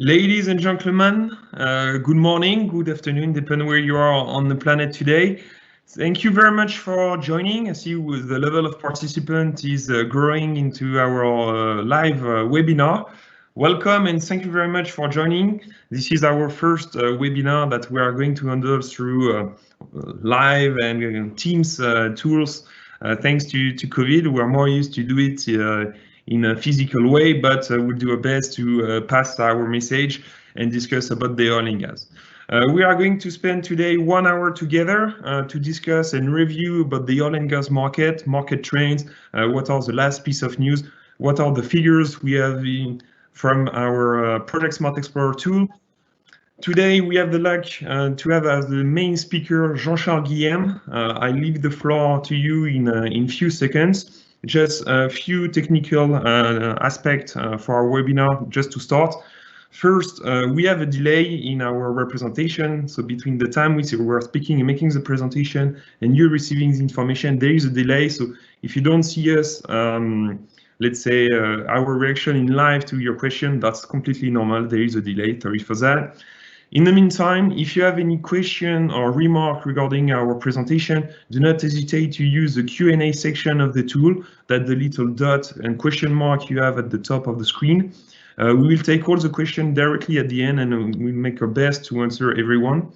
Ladies and gentlemen, good morning, good afternoon, depending where you are on the planet today. Thank you very much for joining. I see the level of participant is growing into our live webinar. Welcome and thank you very much for joining. This is our first webinar that we are going to handle through live and Teams tools. Thanks to COVID, we are more used to do it in a physical way, but we'll do our best to pass our message and discuss about the oil and gas. We are going to spend today 1 hour together to discuss and review about the oil and gas market trends, what are the last piece of news, what are the figures we have from our Project Smart Explorer tool. Today we have the luck to have as the main speaker Jean-Charles Guillem. I leave the floor to you in few seconds. Just a few technical aspects for our webinar just to start. First, we have a delay in our representation. So between the time we're speaking and making the presentation and you receiving the information, there is a delay. So if you don't see us, let's say our reaction in live to your question, that's completely normal. There is a delay, sorry for that. In the meantime, if you have any question or remark regarding our presentation, do not hesitate to use the Q&A section of the tool, that the little dot and question mark you have at the top of the screen. We will take all the questions directly at the end and we'll make our best to answer everyone.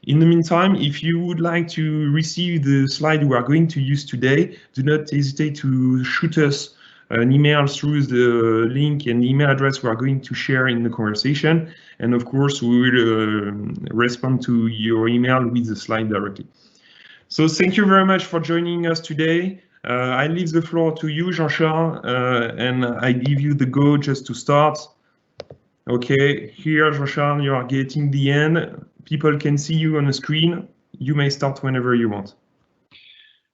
In the meantime, if you would like to receive the slide we are going to use today, do not hesitate to shoot us an email through the link and email address we are going to share in the conversation. And of course, we will respond to your email with the slide directly. So thank you very much for joining us today. I leave the floor to you, Jean-Charles, and I give you the go just to start. Okay, here, Jean-Charles, you are getting the end. People can see you on the screen. You may start whenever you want.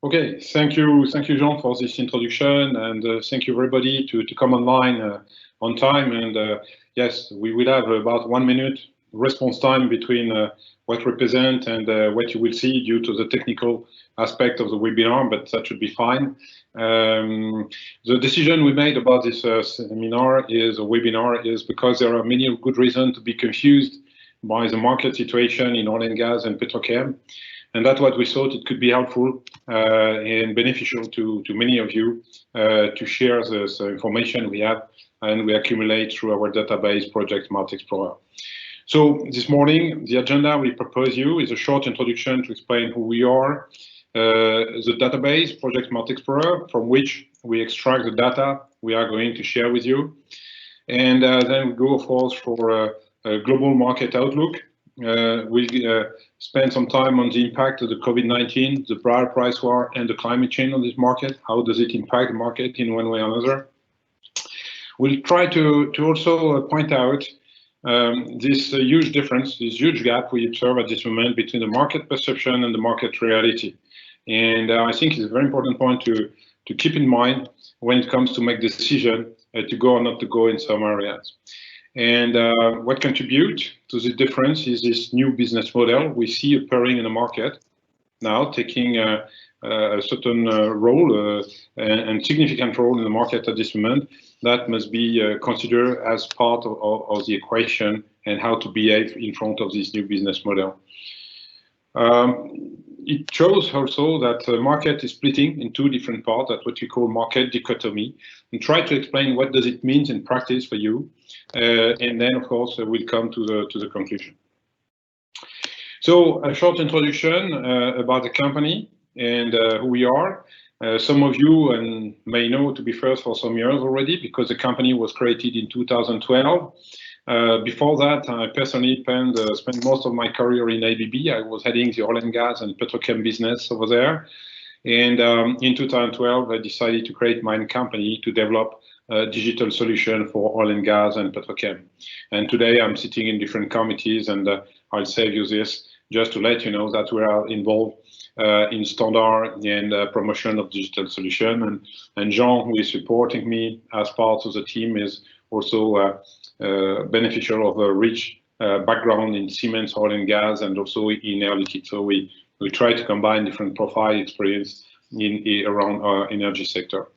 Okay, thank you, Jean, for this introduction, and thank you everybody to come online on time. And yes, we will have about 1 minute response time between what we present and what you will see due to the technical aspect of the webinar, but that should be fine. The decision we made about this webinar is because there are many good reasons to be confused by the market situation in oil and gas and petrochem. And that's what we thought it could be helpful and beneficial to many of you to share this information we have and we accumulate through our database Project Smart Explorer. So this morning, the agenda we propose you is a short introduction to explain who we are, the database Project Smart Explorer, from which we extract the data we are going to share with you. And then we go, of course, for a global market outlook. We'll spend some time on the impact of the COVID-19, the price war, and the climate change on this market. How does it impact the market in one way or another? We'll try to also point out this huge difference, this huge gap we observe at this moment between the market perception and the market reality. And I think it's a very important point to keep in mind when it comes to make decision to go or not to go in some areas. And what contributes to the difference is this new business model we see appearing in the market now, taking a certain role and significant role in the market at this moment that must be considered as part of the equation and how to behave in front of this new business model. It shows also that the market is splitting in two different parts, that's what we call market dichotomy, and try to explain what does it mean in practice for you, and then of course we'll come to the conclusion. So a short introduction about the company and who we are. Some of you may know, to be fair, for some years already, because the company was created in 2012. Before that, I personally spent most of my career in ABB. I was heading the oil and gas and petrochem business over there. And in 2012, I decided to create my own company to develop a digital solution for oil and gas and petrochem. And today I'm sitting in different committees, and I'll save you this just to let you know that we are involved in standard and promotion of digital solution. And Jean, who is supporting me as part of the team, is also beneficial of a rich background in Siemens oil and gas and also in Air Liquide. So we try to combine different profile experience around our energy sector.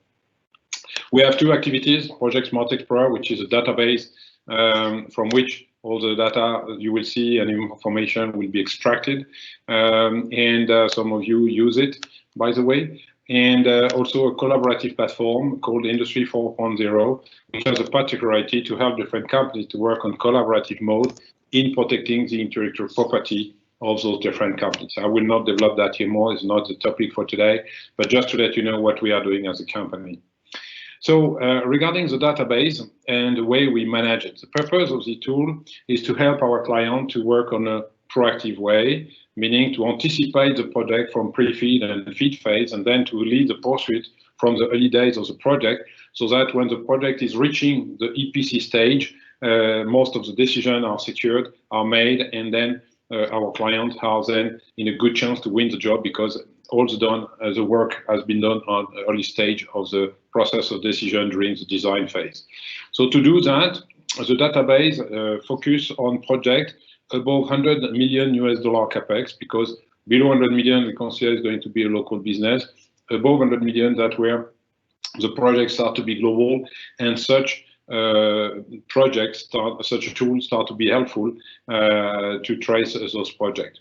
We have two activities: Project Smart Explorer, which is a database from which all the data you will see and information will be extracted. And some of you use it, by the way. And also a collaborative platform called Industry 4.0, which has a particularity to help different companies to work on collaborative mode in protecting the intellectual property of those different companies. I will not develop that here more, it's not the topic for today, but just to let you know what we are doing as a company. So regarding the database and the way we manage it, the purpose of the tool is to help our client to work on a proactive way, meaning to anticipate the project from pre-feed and feed phase, and then to lead the pursuit from the early days of the project, so that when the project is reaching the EPC stage, most of the decisions are secured, are made, and then our client are then in a good chance to win the job, because all the work has been done on the early stage of the process of decision during the design phase. So to do that, the database focus on project above 100 million US dollar capex, because below 100 million we consider is going to be a local business. Above 100 million, that where the projects start to be global, and such such a tool start to be helpful to trace those projects.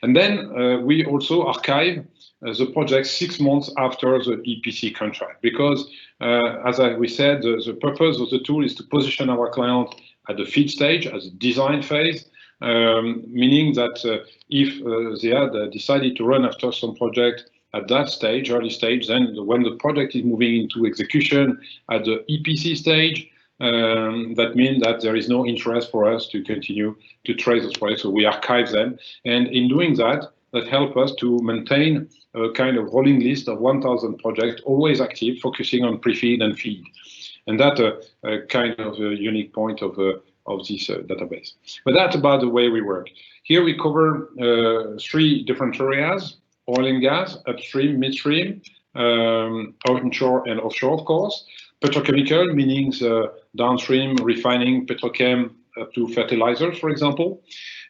And then we also archive the project 6 months after the EPC contract, because as we said, the purpose of the tool is to position our client at the feed stage, as a design phase, meaning that if they had decided to run after some project at that stage, early stage, then when the project is moving into execution at the EPC stage, that means that there is no interest for us to continue to trace those projects, so we archive them. And in doing that, that helps us to maintain a kind of rolling list of 1,000 projects, always active, focusing on pre-feed and feed. And that's a kind of a unique point of this database. But that's about the way we work. Here we cover 3 different areas: oil and gas, upstream, midstream, onshore and offshore, of course. Petrochemical, meaning downstream refining, petrochem up to fertilizers, for example.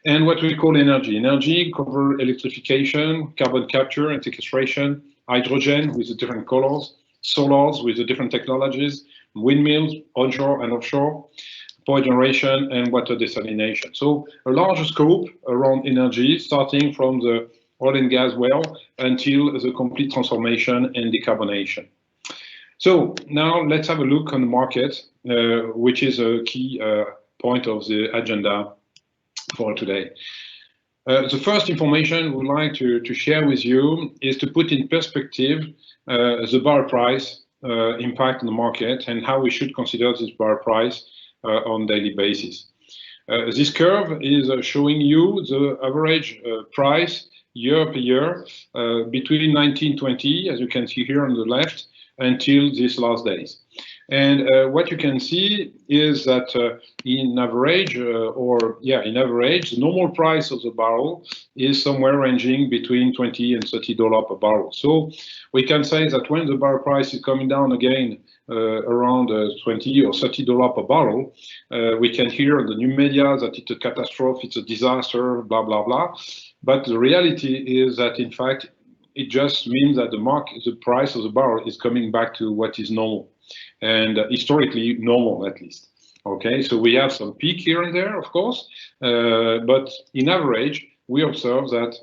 And what we call energy. Energy cover electrification, carbon capture and sequestration, hydrogen with the different colors, solars with the different technologies, windmills, onshore and offshore, power generation, and water desalination. So a larger scope around energy, starting from the oil and gas well until the complete transformation and decarbonation. So now let's have a look on the market, which is a key point of the agenda for today. The first information we'd like to share with you is to put in perspective the barrel price impact on the market, and how we should consider this barrel price on a daily basis. This curve is showing you the average price year per year between 1920, as you can see here on the left, until these last days. And what you can see is that in average, the normal price of the barrel is somewhere ranging between $20 and $30 per barrel. So we can say that when the barrel price is coming down again around $20 or $30 per barrel, we can hear in the new media that it's a catastrophe, it's a disaster, blah, blah, blah. But the reality is that, in fact, it just means that the price of the barrel is coming back to what is normal, and historically normal, at least. Okay, so we have some peak here and there, of course, but in average, we observe that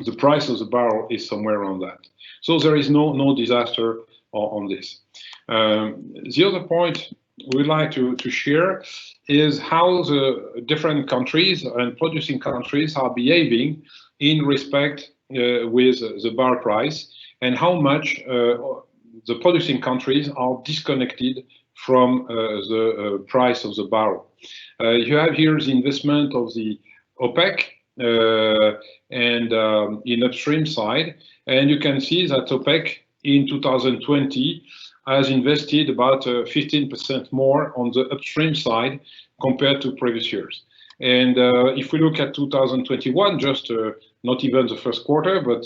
the price of the barrel is somewhere around that. So there is no disaster on this. The other point we'd like to share is how the different countries and producing countries are behaving in respect with the barrel price, and how much the producing countries are disconnected from the price of the barrel. You have here the investment of the OPEC and in upstream side, and you can see that OPEC in 2020 has invested about 15% more on the upstream side compared to previous years. And if we look at 2021, just not even the first quarter, but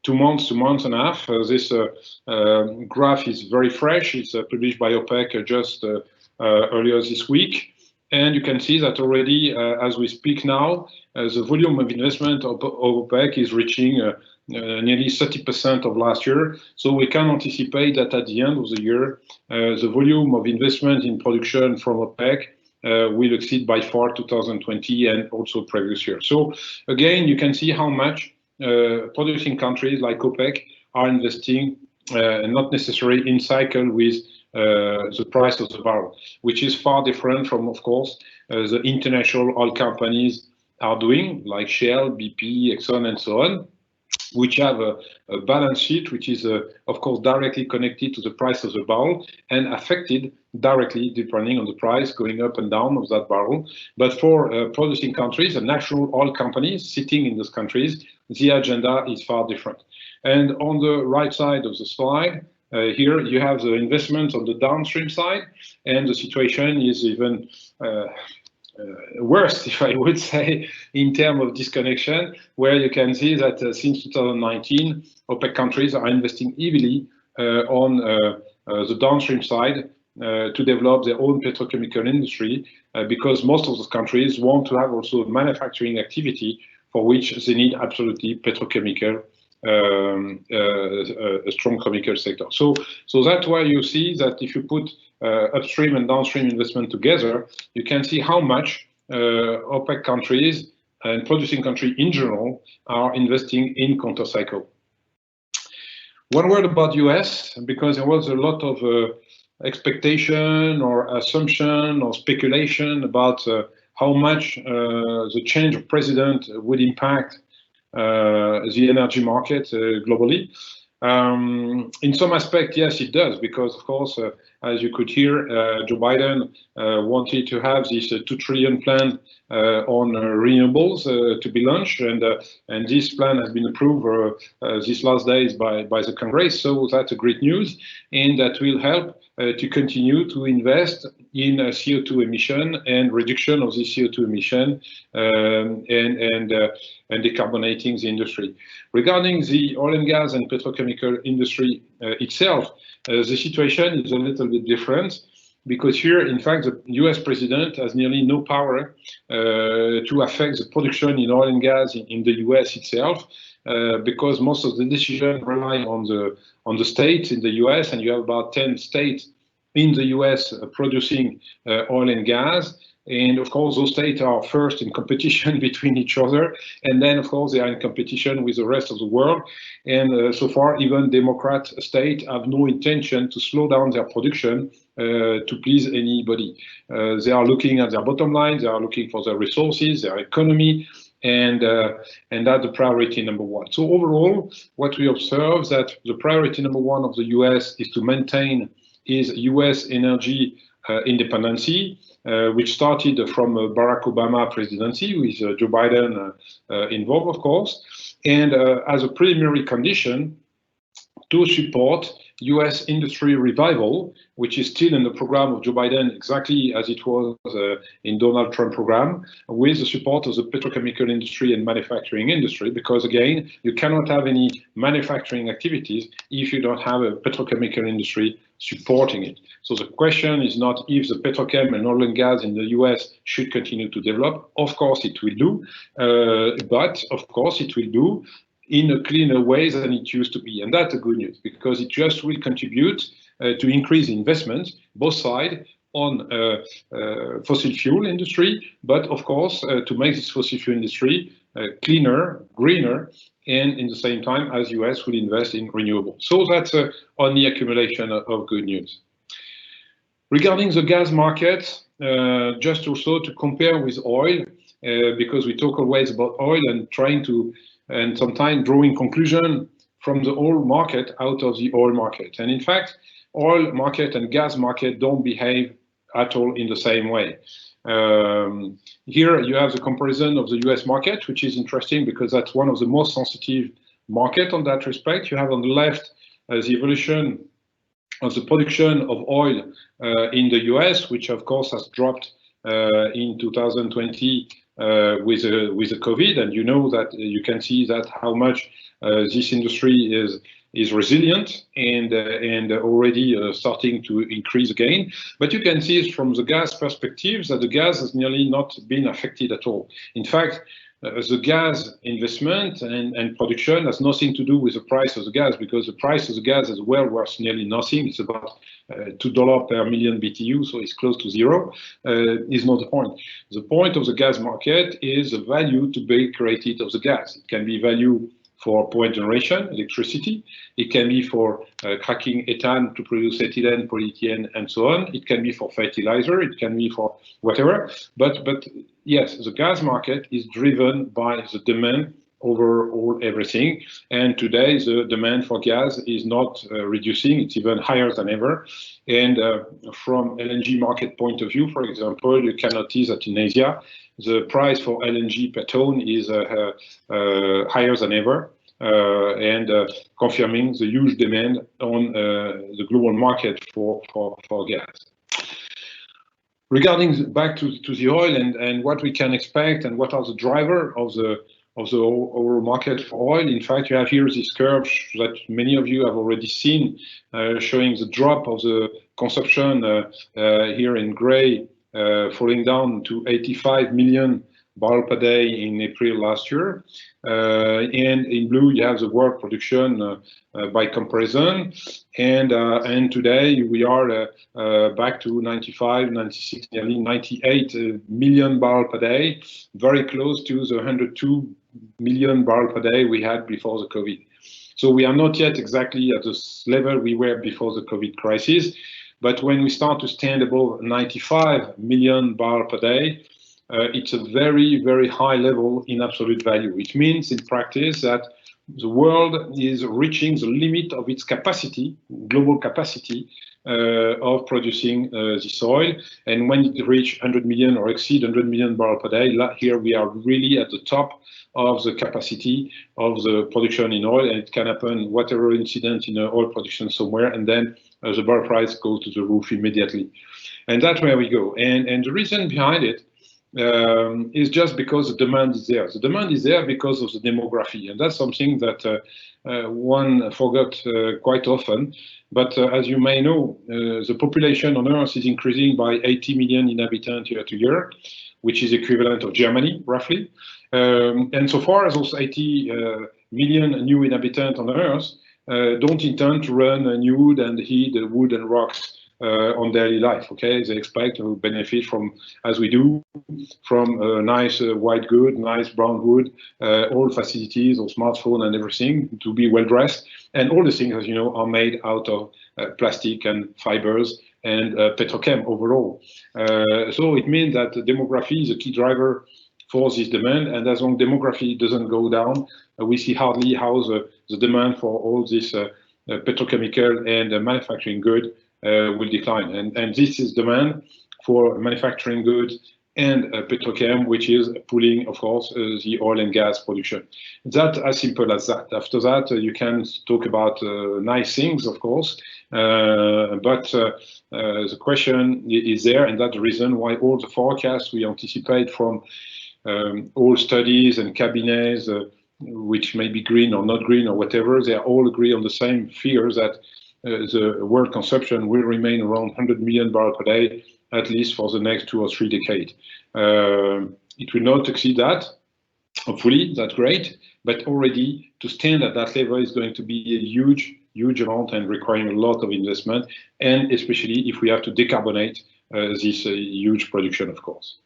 2 months to month and a half, this graph is very fresh. It's published by OPEC just earlier this week. And you can see that already, as we speak now, the volume of investment of OPEC is reaching nearly 30% of last year. So we can anticipate that at the end of the year, the volume of investment in production from OPEC will exceed by far 2020 and also previous year. So again, you can see how much producing countries like OPEC are investing, not necessarily in cycle with the price of the barrel, which is far different from, of course, the international oil companies are doing, like Shell, BP, Exxon, and so on, which have a balance sheet which is, of course, directly connected to the price of the barrel and affected directly depending on the price going up and down of that barrel. But for producing countries and national oil companies sitting in those countries, the agenda is far different. And on the right side of the slide, here you have the investment on the downstream side, and the situation is even worse, if I would say, in terms of disconnection, where you can see that since 2019, OPEC countries are investing heavily on the downstream side to develop their own petrochemical industry, because most of those countries want to have also manufacturing activity for which they need absolutely petrochemical, a strong chemical sector. So that's why you see that if you put upstream and downstream investment together, you can see how much OPEC countries and producing countries in general are investing in counter-cycle. One word about US, because there was a lot of expectation or assumption or speculation about how much the change of president would impact the energy market globally. In some aspect, yes, it does, because of course, as you could hear, Joe Biden wanted to have this $2 trillion plan on renewables to be launched, and this plan has been approved these last days by the Congress. So that's a great news, and that will help to continue to invest in CO2 emission and reduction of the CO2 emission and decarbonating the industry. Regarding the oil and gas and petrochemical industry itself, the situation is a little bit different, because here, in fact, the US president has nearly no power to affect the production in oil and gas in the US itself, because most of the decisions rely on the states in the US, and you have about 10 states in the US producing oil and gas. And of course, those states are first in competition between each other, and then of course they are in competition with the rest of the world. And so far, even Democrat states have no intention to slow down their production to please anybody. They are looking at their bottom line, they are looking for their resources, their economy, and that's the priority number one. So overall, what we observe that the priority number one of the US is to maintain is US energy independency, which started from Barack Obama presidency with Joe Biden involved, of course, and as a preliminary condition to support US industry revival, which is still in the program of Joe Biden, exactly as it was in Donald Trump program, with the support of the petrochemical industry and manufacturing industry, because again, you cannot have any manufacturing activities if you don't have a petrochemical industry supporting it. So the question is not if the petrochem and oil and gas in the US should continue to develop. Of course it will do, but of course it will do in a cleaner way than it used to be. And that's a good news, because it just will contribute to increase investment, both sides, on fossil fuel industry, but of course to make this fossil fuel industry cleaner, greener, and in the same time as US will invest in renewables. So that's on the accumulation of good news. Regarding the gas market, just also to compare with oil, because we talk always about oil and trying to, and sometimes drawing conclusion from the oil market out of the oil market. And in fact, oil market and gas market don't behave at all in the same way. Here you have the comparison of the US market, which is interesting because that's one of the most sensitive market on that respect. You have on the left the evolution of the production of oil in the US, which of course has dropped in 2020 with the COVID, and you know that you can see that how much this industry is resilient and already starting to increase again. But you can see from the gas perspective that the gas has nearly not been affected at all. In fact, the gas investment and production has nothing to do with the price of the gas, because the price of the gas is well worth nearly nothing. It's about $2 per million BTU, so it's close to zero. Is not the point. The point of the gas market is the value to be created of the gas. It can be value for power generation, electricity. It can be for cracking ethane to produce ethylene, polyethylene, and so on. It can be for fertilizer. It can be for whatever. But yes, the gas market is driven by the demand over all everything. And today, the demand for gas is not reducing. It's even higher than ever. And from LNG market point of view, for example, you can notice that in Asia, the price for LNG per ton is higher than ever, and confirming the huge demand on the global market for gas. Regarding back to the oil and what we can expect and what are the driver of the overall market for oil, in fact, you have here this curve that many of you have already seen, showing the drop of the consumption here in gray, falling down to 85 million barrels per day in April last year. And in blue, you have the world production by comparison. And today we are back to 95, 96, nearly 98 million barrels per day, very close to the 102 million barrels per day we had before the COVID. So we are not yet exactly at the level we were before the COVID crisis. But when we start to stand above 95 million barrels per day, it's a very, very high level in absolute value. It means in practice that the world is reaching the limit of its capacity, global capacity, of producing this oil. And when it reaches 100 million or exceed 100 million barrels per day, here we are really at the top of the capacity of the production in oil. And it can happen, whatever incident in oil production somewhere, and then the barrel price goes to the roof immediately. And that's where we go. And the reason behind it is just because the demand is there. The demand is there because of the demography, and that's something that one forgot quite often. But as you may know, the population on Earth is increasing by 80 million inhabitants year to year, which is equivalent of Germany, roughly. And so far as those 80 million new inhabitants on Earth don't intend to run nude and heat wood and rocks on daily life. Okay, they expect to benefit from, as we do, from nice white good, nice brown wood, all facilities, or smartphone and everything, to be well dressed, and all the things, as you know, are made out of plastic and fibers and petrochem overall. So it means that demography is a key driver for this demand, and as long demography doesn't go down, we see hardly how the demand for all this petrochemical and manufacturing good will decline. And this is demand for manufacturing goods and petrochem, which is pulling, of course, the oil and gas production. That's as simple as that. After that, you can talk about nice things, of course, but the question is there, and that's the reason why all the forecasts we anticipate from all studies and cabinets, which may be green or not green or whatever, they all agree on the same figures that the world consumption will remain around 100 million barrels per day, at least for the next 2 or 3 decades. It will not exceed that, hopefully, that's great, but already to stand at that level is going to be a huge, huge amount and requiring a lot of investment, and especially if we have to decarbonate this huge production, of course.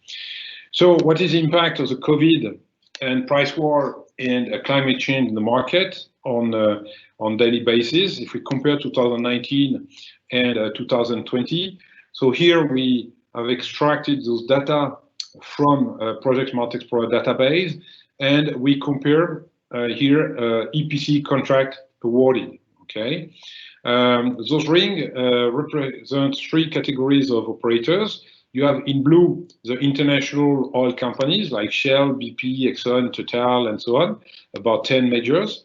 So what is the impact of the COVID and price war and climate change in the market on daily basis if we compare 2019 and 2020? So here we have extracted those data from Project Smart Explorer database, and we compare here EPC contract awarded. Okay, those rings represent 3 categories of operators. You have in blue the international oil companies like Shell, BP, Exxon, Total, and so on, about 10 majors.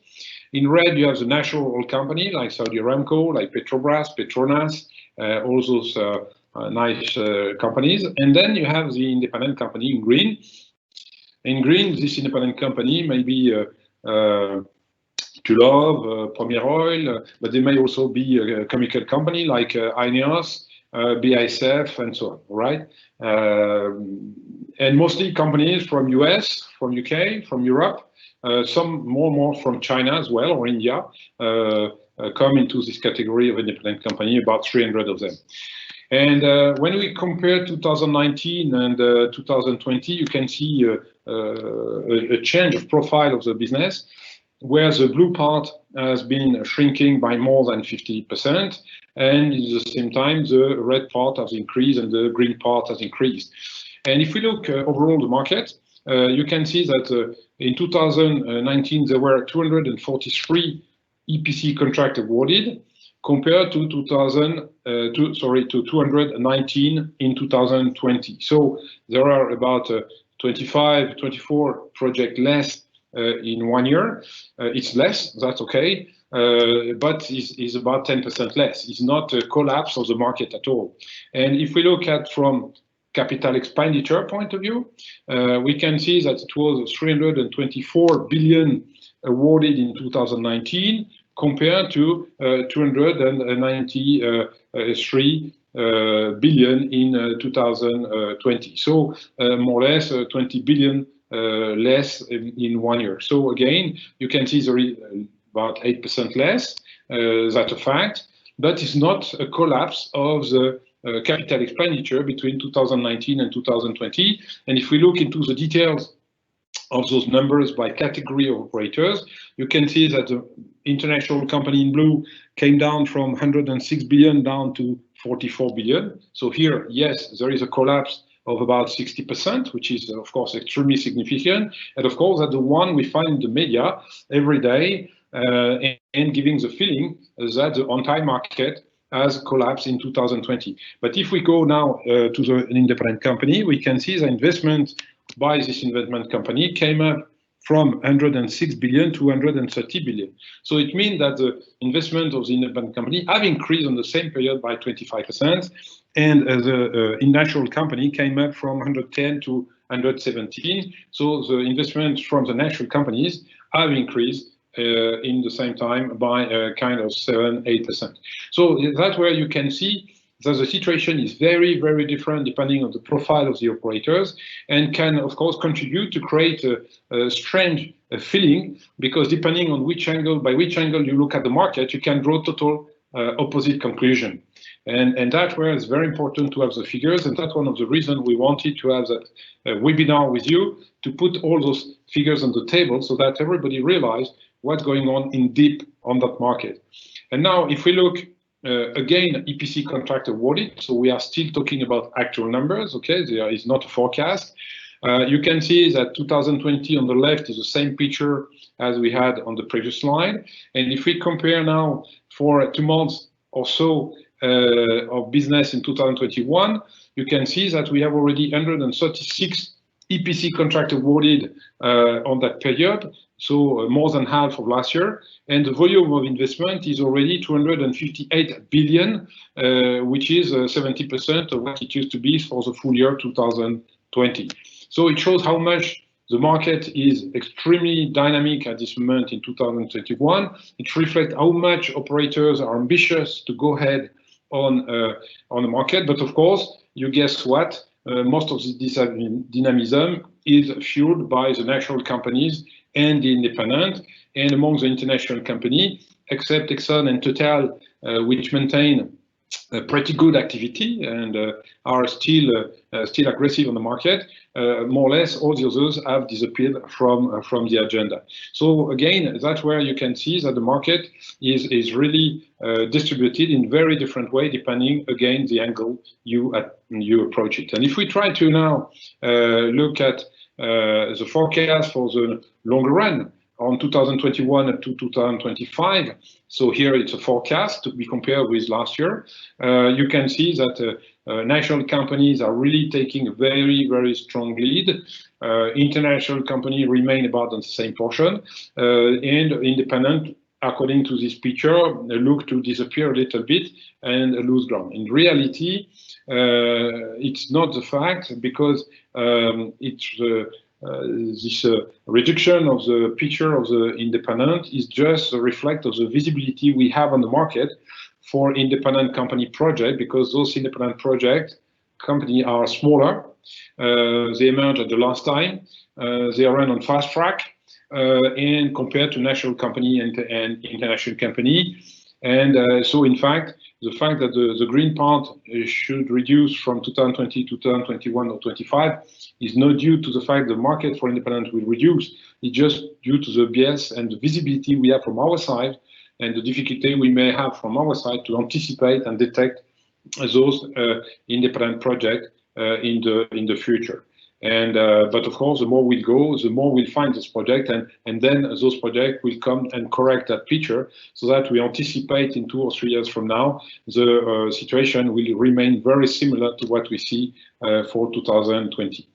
In red, you have the national oil company like Saudi Aramco, like Petrobras, Petronas, all those nice companies. And then you have the independent company in green. In green, this independent company may be Tullow, Premier Oil, but they may also be a chemical company like INEOS, BASF, and so on, right? And mostly companies from US, from UK, from Europe, some more from China as well, or India, come into this category of independent company, about 300 of them. And when we compare 2019 and 2020, you can see a change of profile of the business, where the blue part has been shrinking by more than 50%, and at the same time, the red part has increased and the green part has increased. And if we look overall the market, you can see that in 2019, there were 243 EPC contracts awarded, compared to 219 in 2020. So there are about 24 projects less in 1 year. It's less, that's okay, but it's about 10% less. It's not a collapse of the market at all. And if we look at from capital expenditure point of view, we can see that it was 324 billion awarded in 2019, compared to 293 billion in 2020. So more or less 20 billion less in 1 year. So again, you can see there is about 8% less, that's a fact, but it's not a collapse of the capital expenditure between 2019 and 2020. And if we look into the details of those numbers by category of operators, you can see that the international company in blue came down from 106 billion down to 44 billion. So here, yes, there is a collapse of about 60%, which is, of course, extremely significant. And of course, that's the one we find in the media every day, and giving the feeling that the entire market has collapsed in 2020. But if we go now to an independent company, we can see the investment by this investment company came up from 106 billion to 130 billion. So it means that the investment of the independent company have increased on the same period by 25%, and the international company came up from 110 to 117. So the investment from the national companies have increased in the same time by kind of 7-8%. So that's where you can see that the situation is very, very different depending on the profile of the operators, and can, of course, contribute to create a strange feeling, because depending on by which angle you look at the market, you can draw total opposite conclusion. And that's where it's very important to have the figures, and that's one of the reasons we wanted to have that webinar with you, to put all those figures on the table so that everybody realizes what's going on in deep on that market. And now, if we look again, EPC contract awarded, so we are still talking about actual numbers, okay? There is not a forecast. You can see that 2020 on the left is the same picture as we had on the previous slide. And if we compare now for 2 months or so of business in 2021, you can see that we have already 136 EPC contract awarded on that period, so more than half of last year, and the volume of investment is already 258 billion, which is 70% of what it used to be for the full year 2020. So it shows how much the market is extremely dynamic at this moment in 2021. It reflects how much operators are ambitious to go ahead on the market, but of course, you guess what? Most of this dynamism is fueled by the national companies and the independent, and among the international company, except Exxon and Total, which maintain a pretty good activity and are still aggressive on the market. More or less, all the others have disappeared from the agenda. So again, that's where you can see that the market is really distributed in very different way, depending again the angle you approach it. And if we try to now look at the forecast for the longer run on 2021 up to 2025, so here it's a forecast to be compared with last year. You can see that national companies are really taking a very, very strong lead. International companies remain about on the same portion, and independent, according to this picture, look to disappear a little bit and lose ground. In reality, it's not the fact, because this reduction of the picture of the independent is just a reflect of the visibility we have on the market for independent company project, because those independent project company are smaller. They emerge at the last time. They are run on fast track, and compared to national company and international company. And so, in fact, the fact that the green part should reduce from 2020 to 2021 or 25 is not due to the fact the market for independent will reduce. It's just due to the BS and the visibility we have from our side and the difficulty we may have from our side to anticipate and detect those independent projects in the future. And but of course, the more we go, the more we'll find this project, and then those projects will come and correct that picture, so that we anticipate in 2 or 3 years from now, the situation will remain very similar to what we see for 2020.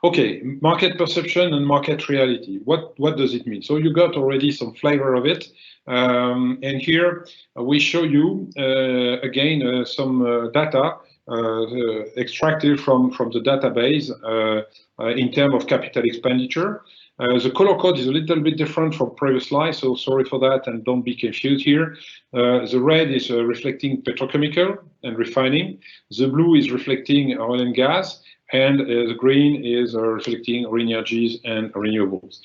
Okay, market perception and market reality. What does it mean? So you got already some flavor of it, and here we show you again some data extracted from the database in terms of capital expenditure. The color code is a little bit different from previous slide, so sorry for that, and don't be confused here. The red is reflecting petrochemical and refining. The blue is reflecting oil and gas, and the green is reflecting energies and renewables.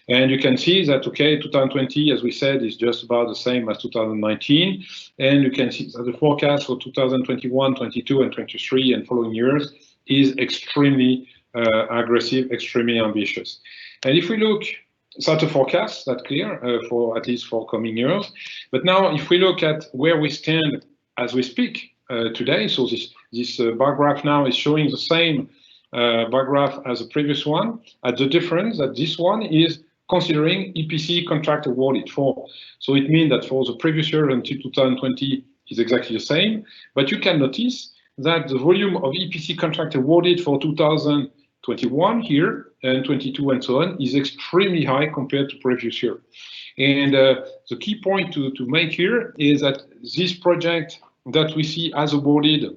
And you can see that, okay, 2020, as we said, is just about the same as 2019. And you can see that the forecast for 2021, 22, and 23 and following years is extremely aggressive, extremely ambitious. And if we look, such a forecast, that's clear, for at least for coming years. But now, if we look at where we stand as we speak today, so this bar graph now is showing the same bar graph as the previous one, at the difference that this one is considering EPC contract awarded for. So it means that for the previous year until 2020 is exactly the same, but you can notice that the volume of EPC contract awarded for 2021 here and 22 and so on is extremely high compared to previous year. And the key point to make here is that this project that we see as awarded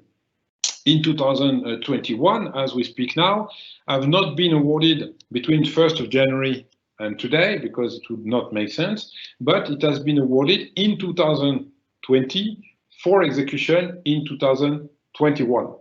in 2021, as we speak now, have not been awarded between 1st of January and today, because it would not make sense, but it has been awarded in 2020 for execution in 2021.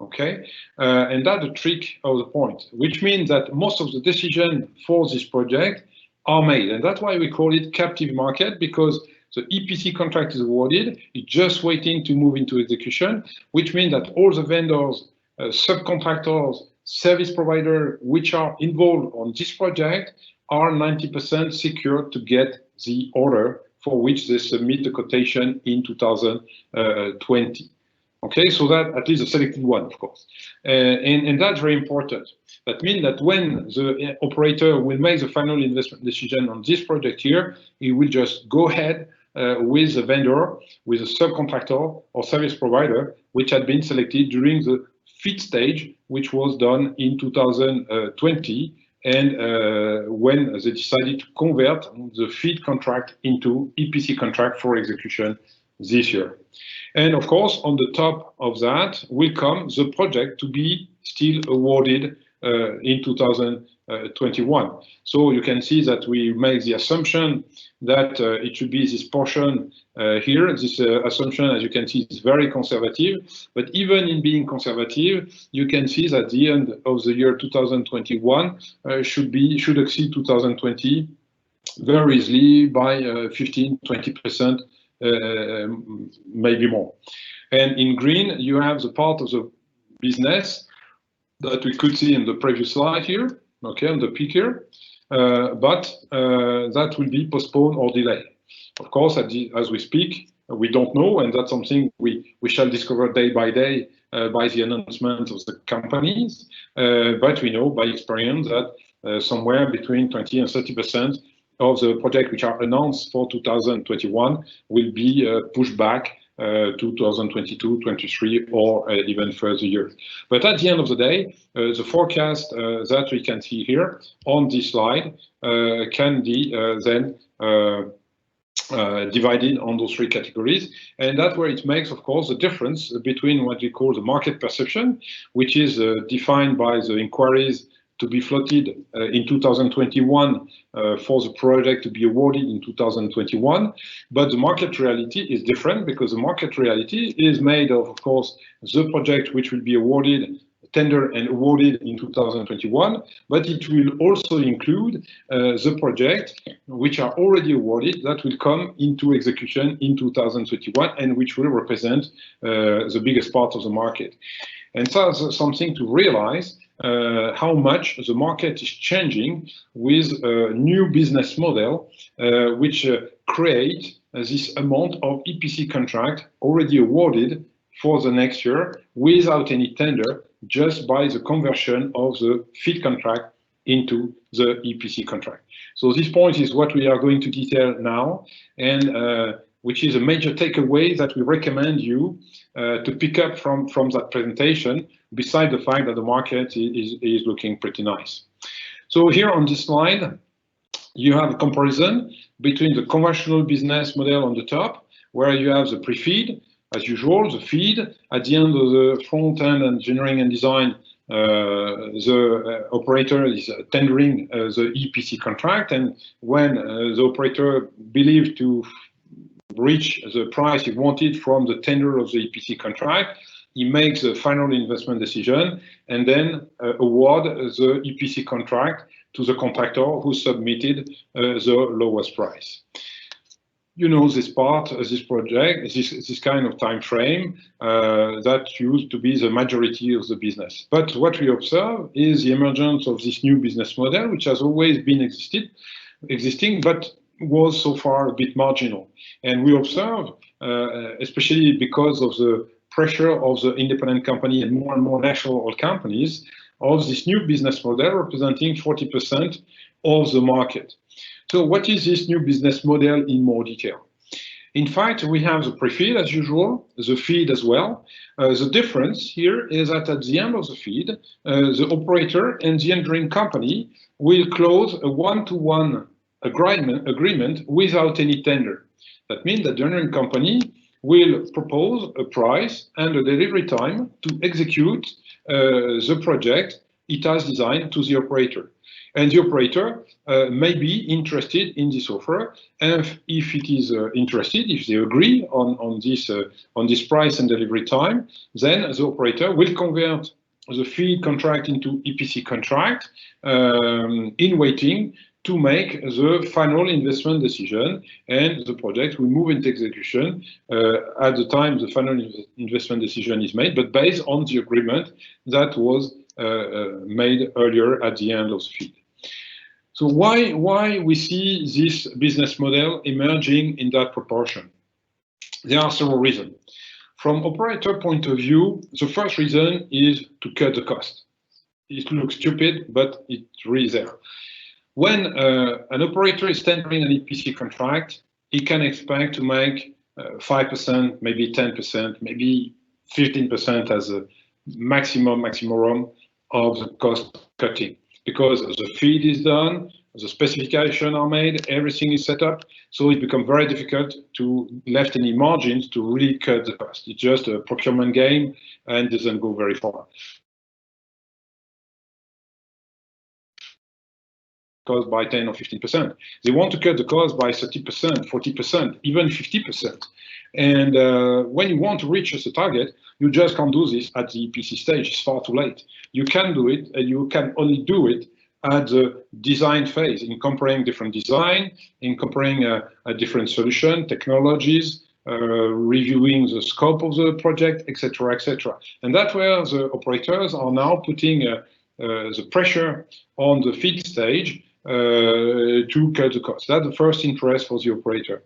Okay, and that's the trick of the point, which means that most of the decisions for this project are made, and that's why we call it captive market, because the EPC contract is awarded, it's just waiting to move into execution, which means that all the vendors, subcontractors, service providers which are involved on this project are 90% secure to get the order for which they submit the quotation in 2020. Okay, so that at least a selected one, of course. And that's very important. That means that when the operator will make the final investment decision on this project here, he will just go ahead with a vendor, with a subcontractor or service provider, which had been selected during the FEED stage, which was done in 2020, and when they decided to convert the FEED contract into EPC contract for execution this year. And of course, on the top of that will come the project to be still awarded in 2021. So you can see that we make the assumption that it should be this portion here. This assumption, as you can see, is very conservative. But even in being conservative, you can see that the end of the year 2021 should exceed 2020 very easily by 15–20%. Maybe more. And in green, you have the part of the business that we could see in the previous slide here, okay, on the peak here, but that will be postponed or delayed. Of course, as we speak, we don't know, and that's something we shall discover day by day by the announcement of the companies, but we know by experience that somewhere between 20 and 30% of the projects which are announced for 2021 will be pushed back to 2022, 23, or even further years. But at the end of the day, the forecast that we can see here on this slide can be then divided on those three categories. And that's where it makes, of course, the difference between what we call the market perception, which is defined by the inquiries to be floated in 2021 for the project to be awarded in 2021. But the market reality is different, because the market reality is made of course, the project which will be awarded, tender and awarded in 2021, but it will also include the project which are already awarded that will come into execution in 2021 and which will represent the biggest part of the market. And so that's something to realize how much the market is changing with a new business model which create this amount of EPC contract already awarded for the next year without any tender, just by the conversion of the FEED contract into the EPC contract. So this point is what we are going to detail now, and which is a major takeaway that we recommend you to pick up from that presentation, beside the fact that the market is looking pretty nice. So here on this slide, you have a comparison between the conventional business model on the top, where you have the pre-FEED, as usual, the FEED. At the end of the front-end engineering and design, the operator is tendering the EPC contract, and when the operator believes to reach the price he wanted from the tender of the EPC contract, he makes the final investment decision and then award the EPC contract to the contractor who submitted the lowest price. You know this part, this project, this kind of time frame that used to be the majority of the business. But what we observe is the emergence of this new business model, which has always been existing, but was so far a bit marginal. And we observe, especially because of the pressure of the independent company and more national oil companies, of this new business model representing 40% of the market. So what is this new business model in more detail? In fact, we have the pre-FEED as usual, the FEED as well. The difference here is that at the end of the FEED, the operator and the engineering company will close a one-to-one agreement without any tender. That means that the engineering company will propose a price and a delivery time to execute the project it has designed to the operator. And the operator may be interested in this offer, and if it is interested, if they agree on this price and delivery time, then the operator will convert the FEED contract into EPC contract in waiting to make the final investment decision, and the project will move into execution at the time the final investment decision is made, but based on the agreement that was made earlier at the end of the FEED. So why we see this business model emerging in that proportion? There are several reasons. From operator point of view, the first reason is to cut the cost. It looks stupid, but it's really there. When an operator is tendering an EPC contract, he can expect to make 5%, maybe 10%, maybe 15% as a maximum of the cost cutting, because the FEED is done, the specifications are made, everything is set up, so it becomes very difficult to left any margins to really cut the cost. It's just a procurement game and doesn't go very far. Cost by 10 or 15%. They want to cut the cost by 30%, 40%, even 50%. And when you want to reach the target, you just can't do this at the EPC stage. It's far too late. You can do it, and you can only do it at the design phase, in comparing different design, in comparing a different solution, technologies, reviewing the scope of the project, etc., etc. And that's where the operators are now putting the pressure on the FEED stage to cut the cost. That's the first interest for the operator.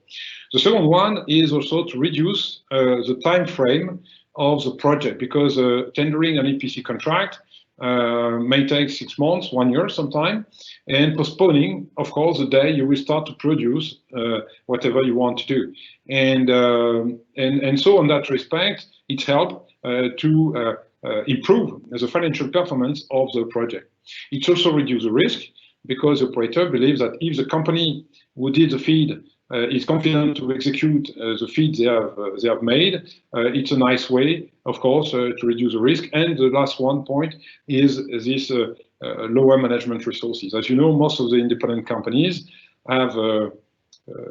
The second one is also to reduce the time frame of the project, because tendering an EPC contract may take 6 months, 1 year sometime, and postponing, of course, the day you will start to produce whatever you want to do. And so on that respect, it helps to improve the financial performance of the project. It also reduces the risk, because the operator believes that if the company who did the FEED is confident to execute the FEED they have made, it's a nice way, of course, to reduce the risk. And the last one point is this lower management resources. As you know, most of the independent companies have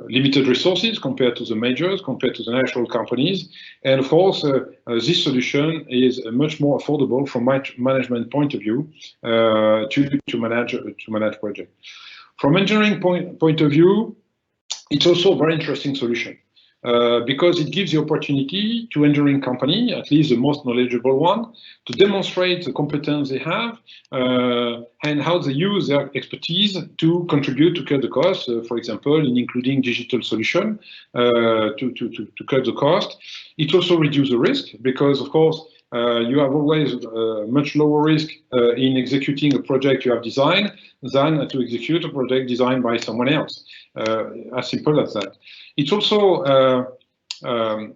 limited resources compared to the majors, compared to the national companies. And of course, this solution is much more affordable from my management point of view to manage projects. From engineering point of view, it's also a very interesting solution. Because it gives the opportunity to engineering company, at least the most knowledgeable one, to demonstrate the competence they have and how they use their expertise to contribute to cut the cost, for example, in including digital solution to cut the cost. It also reduces the risk because, of course, you have always much lower risk in executing a project you have designed than to execute a project designed by someone else. As simple as that. It also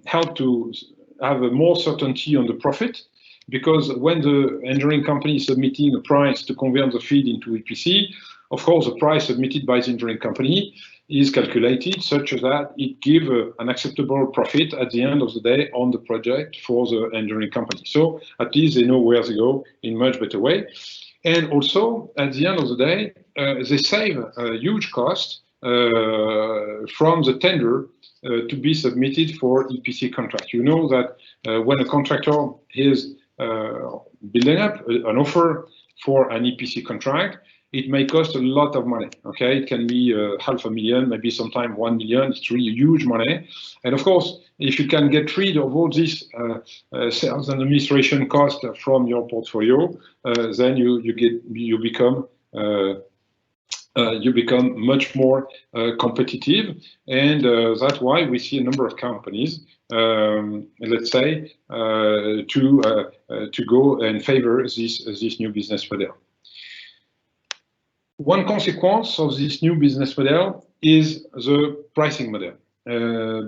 helps to have a more certainty on the profit, because when the engineering company is submitting a price to convert the feed into EPC, of course, the price submitted by the engineering company is calculated such that it gives an acceptable profit at the end of the day on the project for the engineering company. So at least they know where they go in much better way. And also, at the end of the day, they save a huge cost from the tender to be submitted for EPC contract. You know that when a contractor is building up an offer for an EPC contract, it may cost a lot of money. Okay, it can be $500,000, maybe sometimes 1 million. It's really huge money. And of course, if you can get rid of all this sales and administration cost from your portfolio, then you become much more competitive, and that's why we see a number of companies, let's say, to go and favor this new business model. One consequence of this new business model is the pricing model,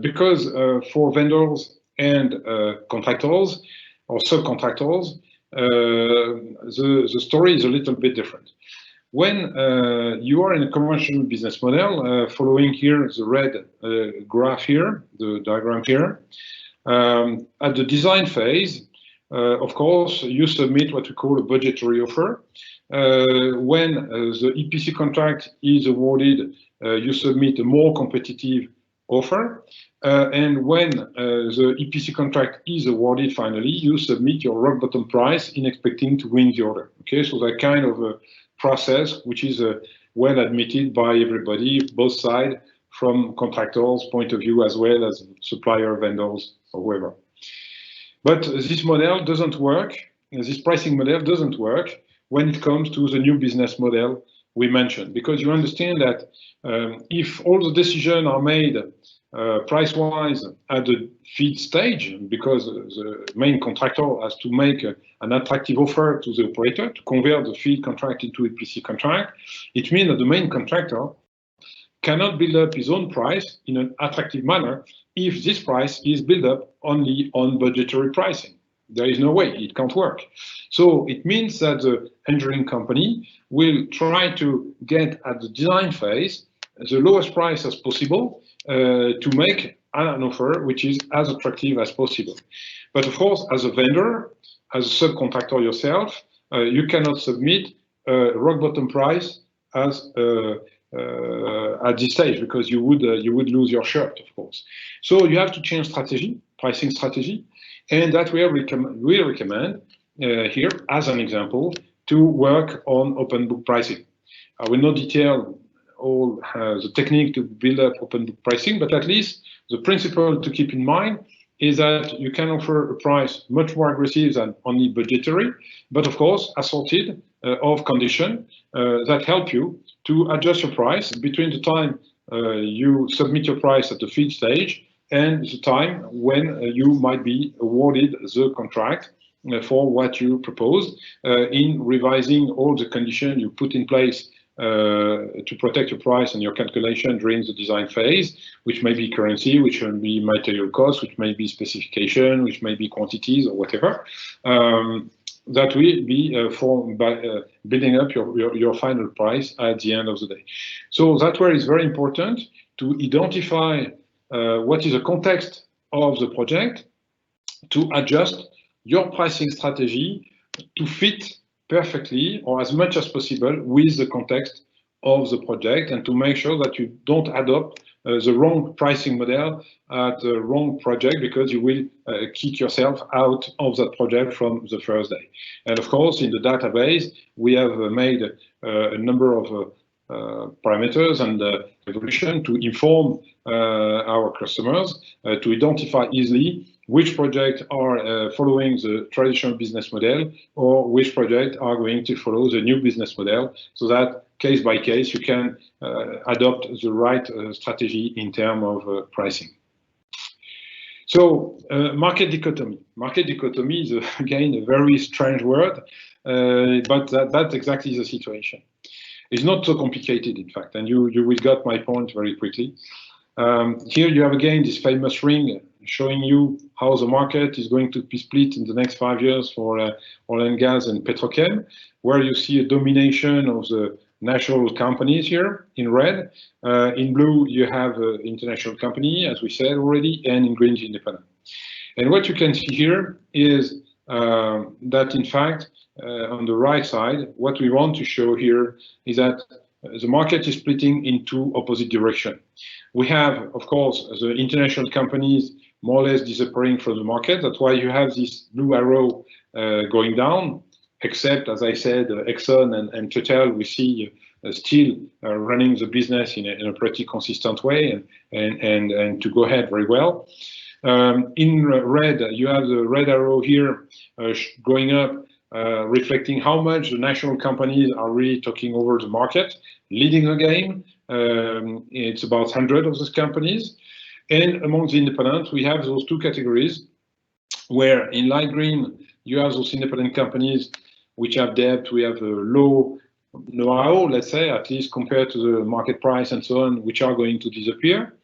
because for vendors and contractors or subcontractors, the story is a little bit different. When you are in a commercial business model, following here the red graph here, the diagram here, at the design phase, of course, you submit what we call a budgetary offer. When the EPC contract is awarded, you submit a more competitive offer. And when the EPC contract is awarded, finally, you submit your rock bottom price in expecting to win the order. Okay, so that kind of a process, which is well admitted by everybody, both sides, from contractors' point of view as well as supplier, vendors, or whoever. But this model doesn't work, this pricing model doesn't work when it comes to the new business model we mentioned, because you understand that if all the decisions are made price-wise at the feed stage, because the main contractor has to make an attractive offer to the operator to convert the feed contract into EPC contract, it means that the main contractor cannot build up his own price in an attractive manner if this price is built up only on budgetary pricing. There is no way, it can't work. So it means that the engineering company will try to get at the design phase the lowest price as possible to make an offer which is as attractive as possible. But of course, as a vendor, as a subcontractor yourself, you cannot submit a rock bottom price as at this stage, because you would lose your shirt, of course. So you have to change strategy, pricing strategy, and that we recommend here, as an example, to work on open book pricing. I will not detail all the technique to build up open book pricing, but at least the principle to keep in mind is that you can offer a price much more aggressive than only budgetary, but of course assorted of conditions that help you to adjust your price between the time you submit your price at the feed stage and the time when you might be awarded the contract for what you propose, in revising all the conditions you put in place to protect your price and your calculation during the design phase, which may be currency, which may be material cost, which may be specification, which may be quantities or whatever. That will be formed by building up your final price at the end of the day. So that's where it's very important to identify what is the context of the project, to adjust your pricing strategy to fit perfectly or as much as possible with the context of the project, and to make sure that you don't adopt the wrong pricing model at the wrong project, because you will kick yourself out of that project from the first day. And of course, in the database, we have made a number of parameters and evolution to inform our customers to identify easily which projects are following the traditional business model or which projects are going to follow the new business model, so that case by case you can adopt the right strategy in terms of pricing. So market dichotomy. Market dichotomy is again a very strange word, but that's exactly the situation. It's not so complicated, in fact, and you will get my point very quickly. Here you have again this famous ring showing you how the market is going to be split in the next 5 years for oil and gas and petrochem, where you see a domination of the national companies here in red. In blue, you have international company, as we said already, and in green, independent. And what you can see here is that, in fact, on the right side, what we want to show here is that the market is splitting into opposite direction. We have, of course, the international companies more or less disappearing from the market. That's why you have this blue arrow going down, except, as I said, Exxon and Total, we see still running the business in a pretty consistent way and to go ahead very well. In red, you have the red arrow here going up, reflecting how much the national companies are really taking over the market, leading the game. It's about 100 of those companies. And among the independents, we have those two categories, where in light green, you have those independent companies which have debt, we have a low know-how, let's say, at least compared to the market price and so on, which are going to disappear.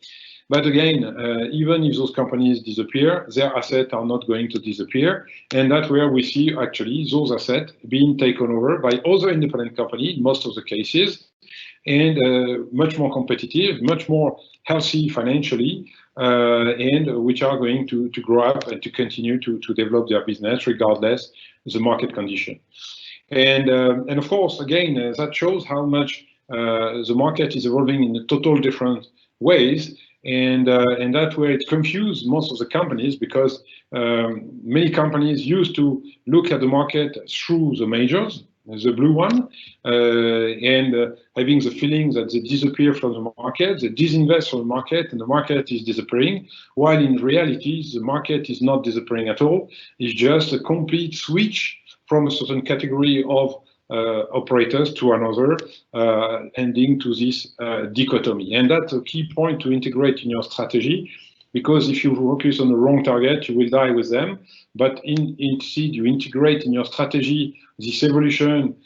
But again, even if those companies disappear, their assets are not going to disappear. And that's where we see actually those assets being taken over by other independent companies in most of the cases, and much more competitive, much more healthy financially, and which are going to grow up and to continue to develop their business regardless the market condition. And of course, again, that shows how much the market is evolving in a total different ways. And that's where it confused most of the companies, because many companies used to look at the market through the majors, the blue one, and having the feeling that they disappear from the market, they disinvest from the market, and the market is disappearing, while in reality, the market is not disappearing at all. It's just a complete switch from a certain category of operators to another, ending to this dichotomy. And that's a key point to integrate in your strategy, because if you focus on the wrong target, you will die with them. But instead, you integrate in your strategy this evolution,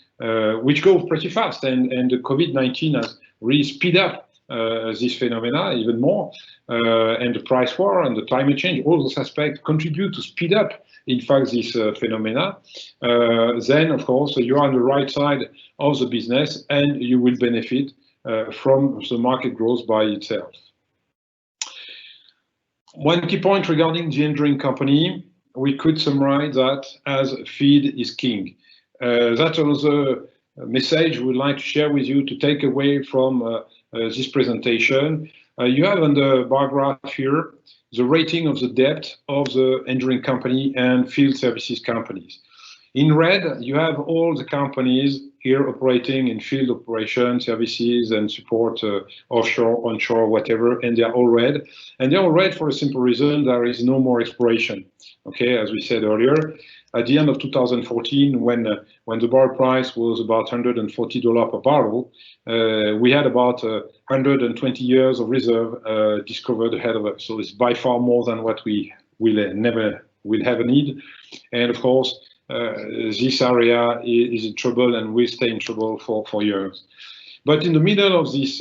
which goes pretty fast. And the COVID-19 has really speed up this phenomena even more. And the price war and the climate change, all those aspects contribute to speed up, in fact, this phenomena. Then, of course, you are on the right side of the business, and you will benefit from the market growth by itself. One key point regarding the engineering company, we could summarize that as feed is king. That's another message we would like to share with you to take away from this presentation. You have on the bar graph here the rating of the debt of the engineering company and field services companies. In red, you have all the companies here operating in field operation services and support, offshore, onshore, whatever, and they are all red. And they're all red for a simple reason: there is no more exploration. Okay, as we said earlier, at the end of 2014, when the barrel price was about $140 per barrel, we had about 120 years of reserve discovered ahead of us. So it's by far more than what we will never will have a need. And of course, this area is in trouble and will stay in trouble for years. But in the middle of this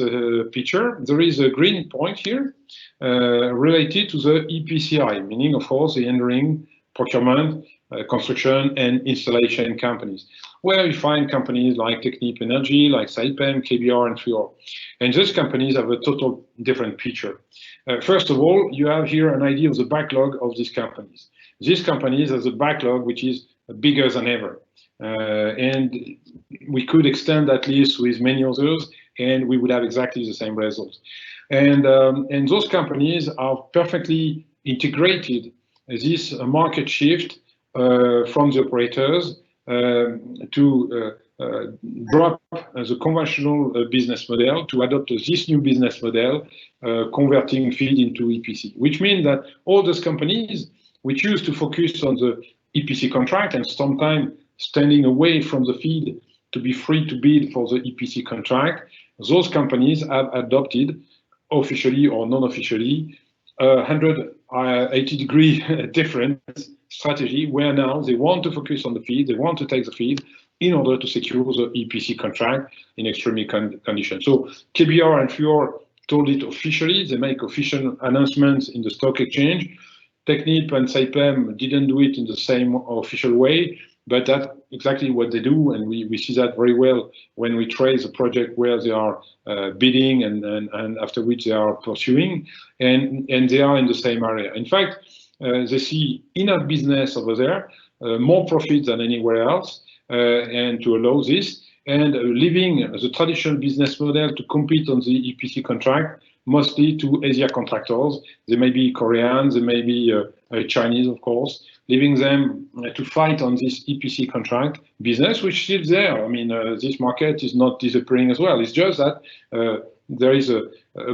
picture, there is a green point here related to the EPCI, meaning, of course, the engineering, procurement, construction, and installation companies, where you find companies like Technip Energy, like Saipem, KBR, and Fluor. And those companies have a total different picture. First of all, you have here an idea of the backlog of these companies. These companies have a backlog which is bigger than ever. and we could extend that list with many others, and we would have exactly the same results. And those companies are perfectly integrated this market shift from the operators to drop the conventional business model to adopt this new business model, converting feed into EPC, which means that all those companies which used to focus on the EPC contract and sometimes standing away from the feed to be free to bid for the EPC contract, those companies have adopted, officially or non-officially, a 180-degree different strategy where now they want to focus on the feed, they want to take the feed in order to secure the EPC contract in extreme conditions. So KBR and Fluor told it officially, they make official announcements in the stock exchange. Technip and Saipem didn't do it in the same official way, but that's exactly what they do, and we see that very well when we trace a project where they are bidding and after which they are pursuing, and they are in the same area. In fact, they see enough business over there, more profit than anywhere else, and to allow this, and leaving the traditional business model to compete on the EPC contract, mostly to Asia contractors. They may be Koreans, they may be Chinese, of course, leaving them to fight on this EPC contract business, which is there. I mean, this market is not disappearing as well. It's just that there is a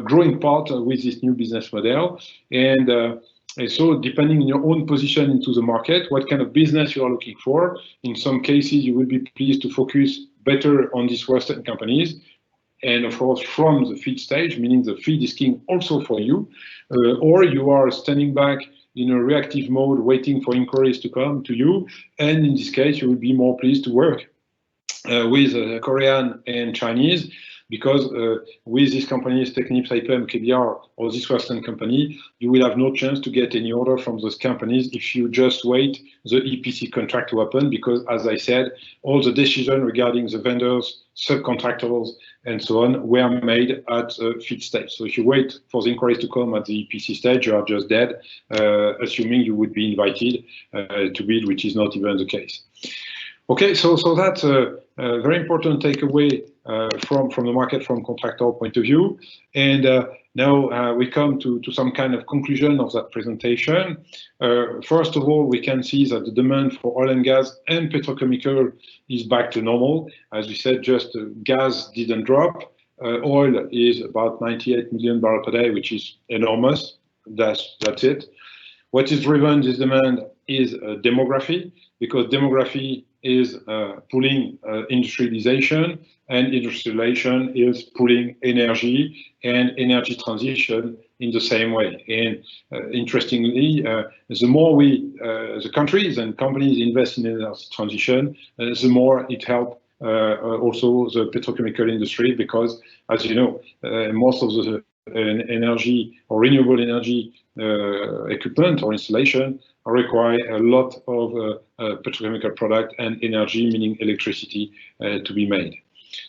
growing part with this new business model. And so depending on your own position into the market, what kind of business you are looking for, in some cases, you will be pleased to focus better on these Western companies. And of course, from the feed stage, meaning the feed is king also for you, or you are standing back in a reactive mode, waiting for inquiries to come to you. And in this case, you will be more pleased to work with Korean and Chinese, because with these companies, Technip, Saipem, KBR, or this Western company, you will have no chance to get any order from those companies if you just wait the EPC contract to happen, because as I said, all the decisions regarding the vendors, subcontractors, and so on were made at feed stage. So if you wait for the inquiries to come at the EPC stage, you are just dead, assuming you would be invited to bid, which is not even the case. Okay, so that's a very important takeaway from the market, from contractor point of view. And now we come to some kind of conclusion of that presentation. First of all, we can see that the demand for oil and gas and petrochemical is back to normal. As we said, just gas didn't drop. Oil is about 98 million barrels per day, which is enormous. That's it. What is driven this demand is demography, because demography is pulling industrialization, and industrialization is pulling energy and energy transition in the same way. And interestingly, the more the countries and companies invest in energy transition, the more it helps also the petrochemical industry, because, as you know, most of the energy or renewable energy equipment or installation require a lot of petrochemical product and energy, meaning electricity, to be made.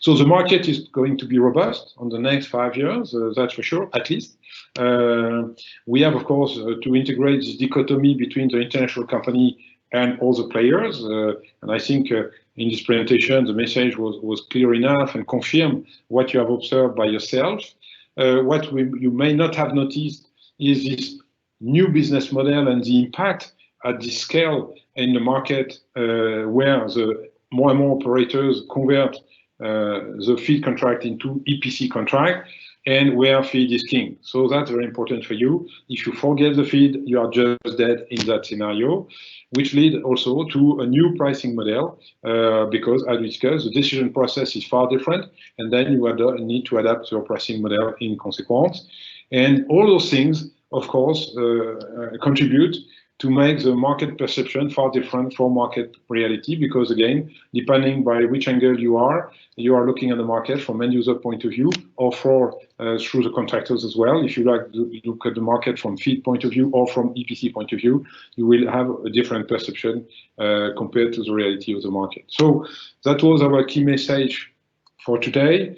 So the market is going to be robust on the next 5 years, that's for sure, at least. We have, of course, to integrate this dichotomy between the international company and all the players. And I think in this presentation, the message was clear enough and confirmed what you have observed by yourself. What you may not have noticed is this new business model and the impact at this scale in the market, where the more and more operators convert the feed contract into EPC contract, and where feed is king. So that's very important for you. If you forget the feed, you are just dead in that scenario, which leads also to a new pricing model, because as we discussed, the decision process is far different, and then you need to adapt your pricing model in consequence. And all those things, of course, contribute to make the market perception far different from market reality, because again, depending by which angle you are looking at the market from end user point of view, or through the contractors as well. If you like to look at the market from feed point of view or from EPC point of view, you will have a different perception compared to the reality of the market. So that was our key message for today.